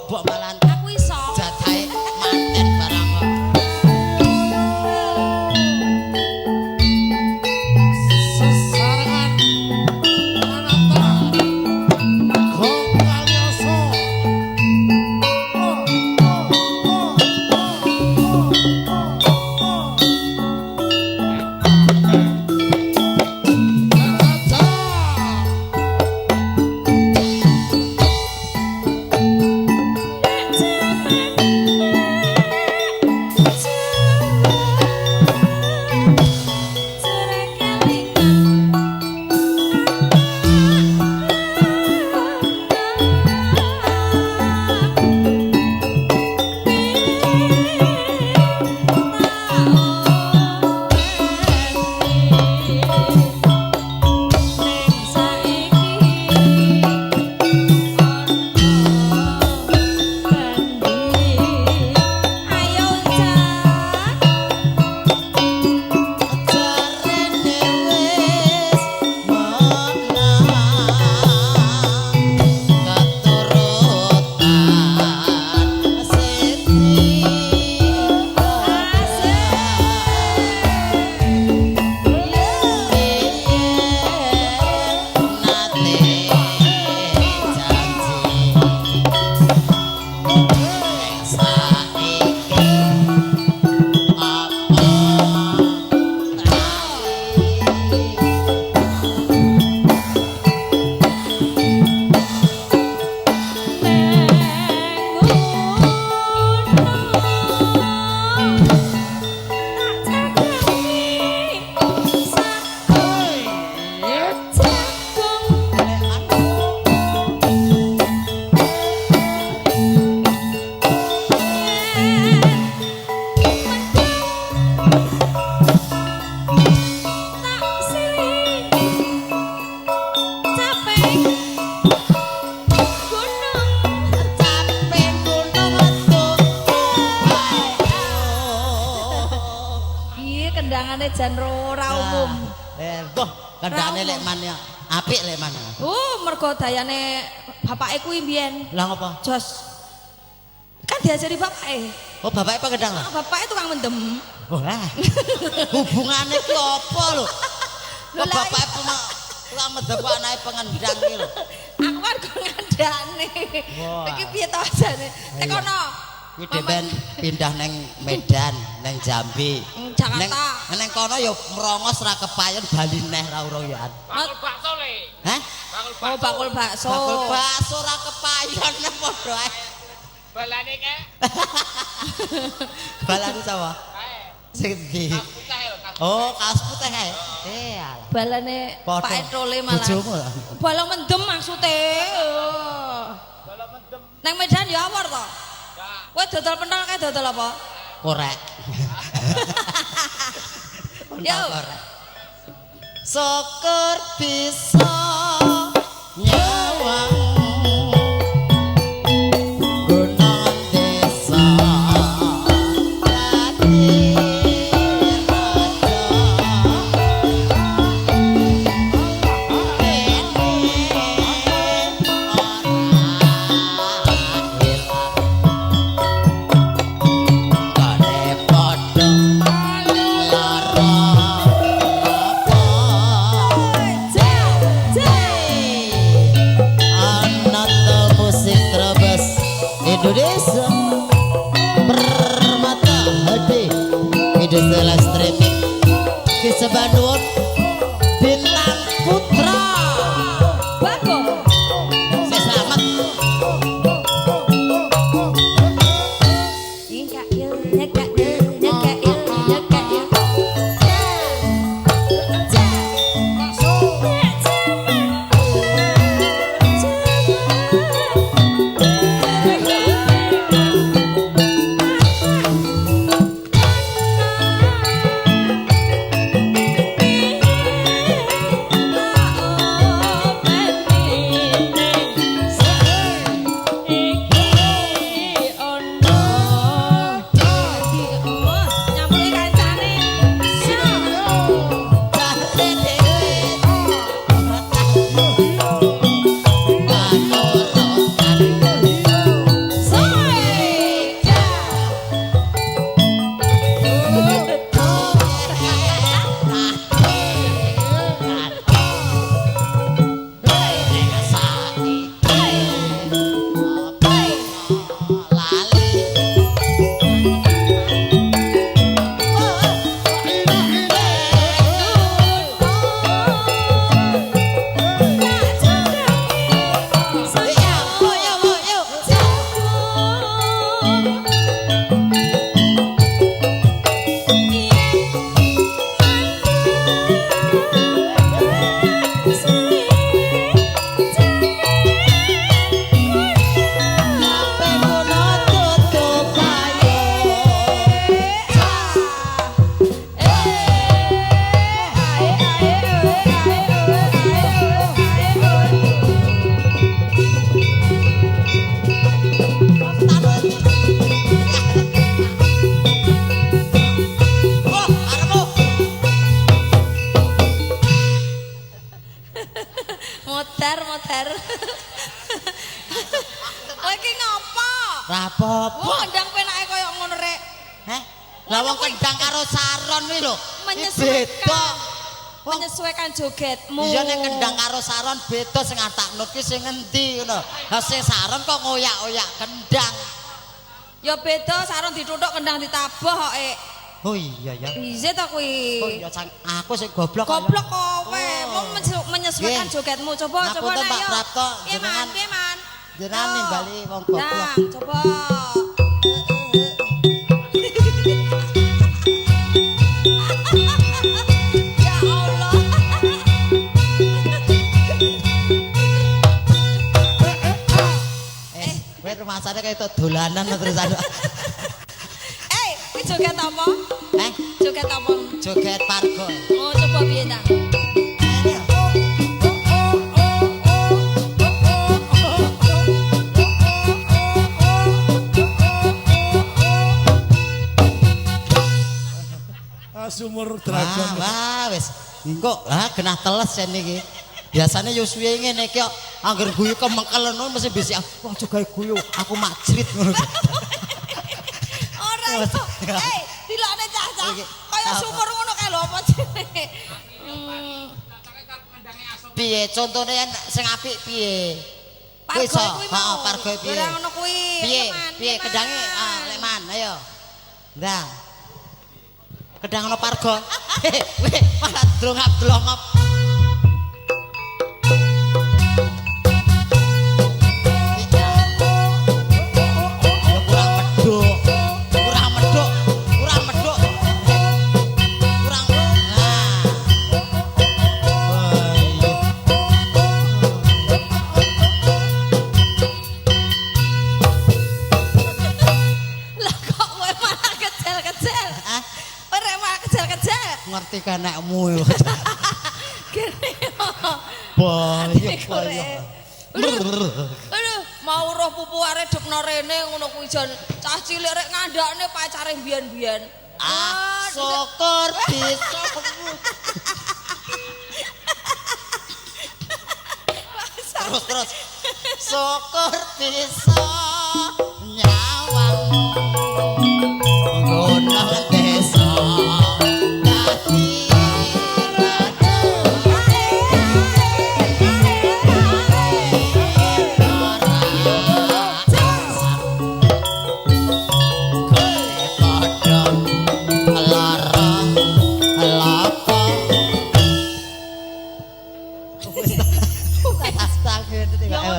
bobok malan. Aku iso. Jatahe manten barang kok. Sesarengan manatan Gong Kalioso. Kendangane jan ora umum. Boh, kendane lek man ya apik lek man. Mergo dayane bapake kuwi mbiyen. Lah ngopo? Jos. Kan diajari bapake. Oh, bapake pengendang lah. Bapake tukang mendem. Wah. Hubungane ki apa lho? Kok bapake tukang mendem kok anake pengendang ki lho. Aku kan kok ngandane. Iki piye to ajane? Tek kono. Kuwi dhewe pindah neng Medan, neng Jambi. Jakarta. Neng kono ya mrongos ra kepayon bali neh ra uroyan. Bakul bakso le. Hah? Bakul bakso. Bakul bakso ra kepayon padha ae. Balane ke? Balane sapa? Kae. Sing ndi? Putih lho. Oh, kaos putih kae. Alah. Balane Pak Etrole malah. Bojomu lah. Balong mendem maksude. Bala mendem. Nang Medan ya awor to? Kowe dodol pentol kae dodol apa? Korek. Yo. Korek. Syukur bisa nyawang gunung desa dadi raja Indonesia Permata Hadi Indonesia Streaming Kisah Bandung Bintang Putra Bagus. Saya selamat Nyekail, nyekail, nyekail, nyekail. ngapa? Ra apa-apa. Wong kendang penake koyo ngono rek. Heh. Lah wong kendang karo saron kuwi lho. Menyesuaikan. Menyesuaikan jogetmu. Iya nek kendang karo saron beda sing tak nut ki sing endi ngono. Lah sing saron kok ngoyak-oyak kendang. Ya beda saron dituthuk kendang ditabuh kok. Oh iya ya. Piye ta kuwi? Oh iya aku sing goblok. Goblok kowe. Oh. Mau menyesuaikan Nggih. jogetmu. Coba coba Ngapunten, Pak ayo. Prapto, Piye man? jenengan- Piye man? Jenengan Yo. nimbali wong goblok. Nah, coba. Ya Allah. Kowe rumasane kaya itu dolanan terusan. Kuwi joget apa? Eh, Joget apa? joget pargo. Oh, coba piye ta? Sumur Wah, dragon. wah wis. Engko genah teles yen iki. Biasane yo suwe ngene iki kok angger guyu kemengkel ngono mesti bisi. Wah, juga guyu, aku majrit ngono. Ora iso. Dilokne cah-cah. Iki, Kaya apa? sumur ngono kae lho apa jenenge? Piye contone sing apik piye? Pargo Iso? kuwi Heeh, mau. pargo piye? Ora ngono kuwi. Piye? Leman, Piye leman. kedange? Lek man, ayo. Ndang. Kedang ono pargo. Weh, malah drongap-drongop. Ya kurang medhok. Kurang medhok. Kurang medhok. Kurang. Nah. Oh, iya. Lah kok kowe malah kecel-kecel? Ah, Ora malah kecel-kecel. ngerti kenekmu yo. Kene. Bayek Kore. bayek. Aduh, mau roh pupu arek depno rene ngono kuwi jan cah cilik rek ngandakne pacare biyen-biyen. Ah, syukur bisa. Terus. Syukur bisa nyawang gunung desa dadi Astagfirullah.